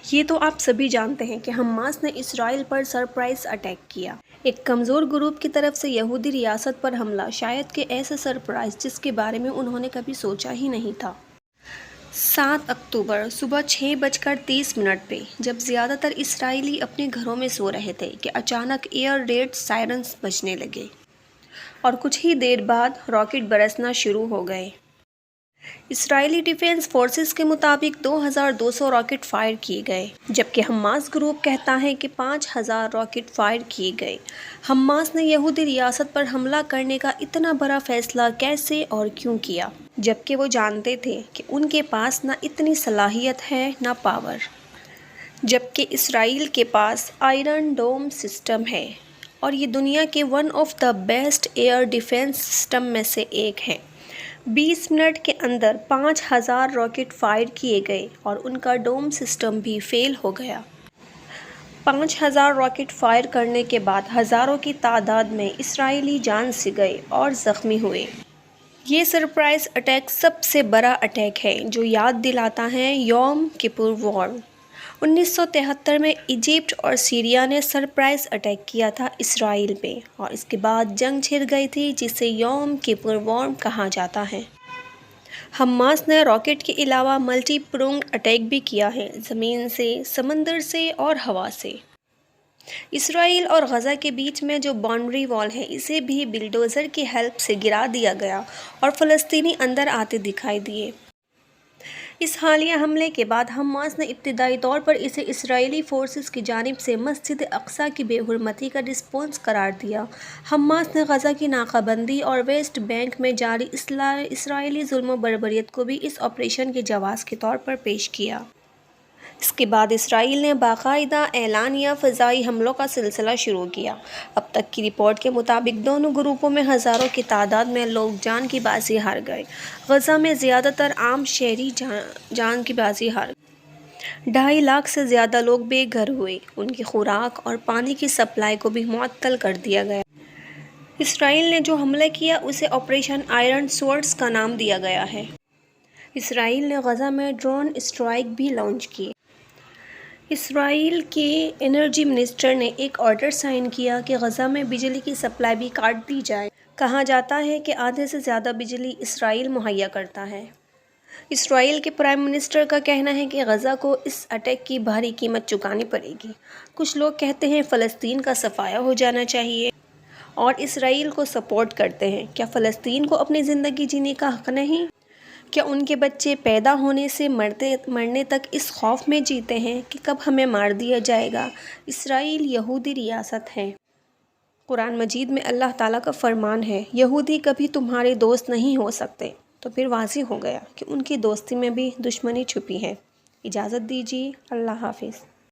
یہ تو آپ سبھی جانتے ہیں کہ حماس نے اسرائیل پر سرپرائز اٹیک کیا۔ ایک کمزور گروپ کی طرف سے یہودی ریاست پر حملہ، شاید کہ ایسا سرپرائز جس کے بارے میں انہوں نے کبھی سوچا ہی نہیں تھا۔ 7 اکتوبر صبح 6:30 پہ جب زیادہ تر اسرائیلی اپنے گھروں میں سو رہے تھے کہ اچانک ایئر ریڈ سائرنز بجنے لگے اور کچھ ہی دیر بعد راکٹ برسنا شروع ہو گئے۔ اسرائیلی ڈیفنس فورسز کے مطابق 2200 راکٹ فائر کیے گئے، جبکہ حماس گروپ کہتا ہے کہ 5000 راکٹ فائر کیے گئے۔ حماس نے یہودی ریاست پر حملہ کرنے کا اتنا بڑا فیصلہ کیسے اور کیوں کیا، جبکہ وہ جانتے تھے کہ ان کے پاس نہ اتنی صلاحیت ہے نہ پاور، جبکہ اسرائیل کے پاس آئرن ڈوم سسٹم ہے اور یہ دنیا کے one of the best air defence system میں سے ایک ہے۔ 20 منٹ کے اندر 5000 راکٹ فائر کیے گئے اور ان کا ڈوم سسٹم بھی فیل ہو گیا۔ 5000 راکٹ فائر کرنے کے بعد ہزاروں کی تعداد میں اسرائیلی جان سے گئے اور زخمی ہوئے۔ یہ سرپرائز اٹیک سب سے بڑا اٹیک ہے جو یاد دلاتا ہے یوم کپور وار۔ 1973 میں ایجپٹ اور سیریا نے سرپرائز اٹیک کیا تھا اسرائیل پہ اور اس کے بعد جنگ چھڑ گئی تھی جسے یوم کپور وار کہا جاتا ہے۔ حماس نے راکٹ کے علاوہ ملٹی پرونگڈ اٹیک بھی کیا ہے، زمین سے، سمندر سے اور ہوا سے۔ اسرائیل اور غزہ کے بیچ میں جو باؤنڈری وال ہے اسے بھی بلڈوزر کی ہیلپ سے گرا دیا گیا اور فلسطینی اندر آتے دکھائی دیے۔ اس حالیہ حملے کے بعد حماس نے ابتدائی طور پر اسے اسرائیلی فورسز کی جانب سے مسجد اقصیٰ کی بے حرمتی کا رسپانس قرار دیا۔ حماس نے غزہ کی ناکہ بندی اور ویسٹ بینک میں جاری اسرائیلی ظلم و بربریت کو بھی اس آپریشن کے جواز کے طور پر پیش کیا۔ اس کے بعد اسرائیل نے باقاعدہ اعلانیہ فضائی حملوں کا سلسلہ شروع کیا۔ اب تک کی رپورٹ کے مطابق دونوں گروپوں میں ہزاروں کی تعداد میں لوگ جان کی بازی ہار گئے۔ غزہ میں زیادہ تر عام شہری جان کی بازی ہار گئے۔ 2.5 لاکھ سے زیادہ لوگ بے گھر ہوئے، ان کی خوراک اور پانی کی سپلائی کو بھی معطل کر دیا گیا۔ اسرائیل نے جو حملہ کیا اسے آپریشن آئرن سورڈز کا نام دیا گیا ہے۔ اسرائیل نے غزہ میں ڈرون اسٹرائیک بھی لانچ کیے۔ اسرائیل کے انرجی منسٹر نے ایک آرڈر سائن کیا کہ غزہ میں بجلی کی سپلائی بھی کاٹ دی جائے۔ کہا جاتا ہے کہ آدھے سے زیادہ بجلی اسرائیل مہیا کرتا ہے۔ اسرائیل کے پرائم منسٹر کا کہنا ہے کہ غزہ کو اس اٹیک کی بھاری قیمت چکانی پڑے گی۔ کچھ لوگ کہتے ہیں فلسطین کا صفایا ہو جانا چاہیے اور اسرائیل کو سپورٹ کرتے ہیں۔ کیا فلسطین کو اپنی زندگی جینے کا حق نہیں؟ کیا ان کے بچے پیدا ہونے سے مرنے تک اس خوف میں جیتے ہیں کہ کب ہمیں مار دیا جائے گا؟ اسرائیل یہودی ریاست ہے۔ قرآن مجید میں اللہ تعالیٰ کا فرمان ہے، یہودی کبھی تمہارے دوست نہیں ہو سکتے۔ تو پھر واضح ہو گیا کہ ان کی دوستی میں بھی دشمنی چھپی ہے۔ اجازت دیجیے، اللہ حافظ۔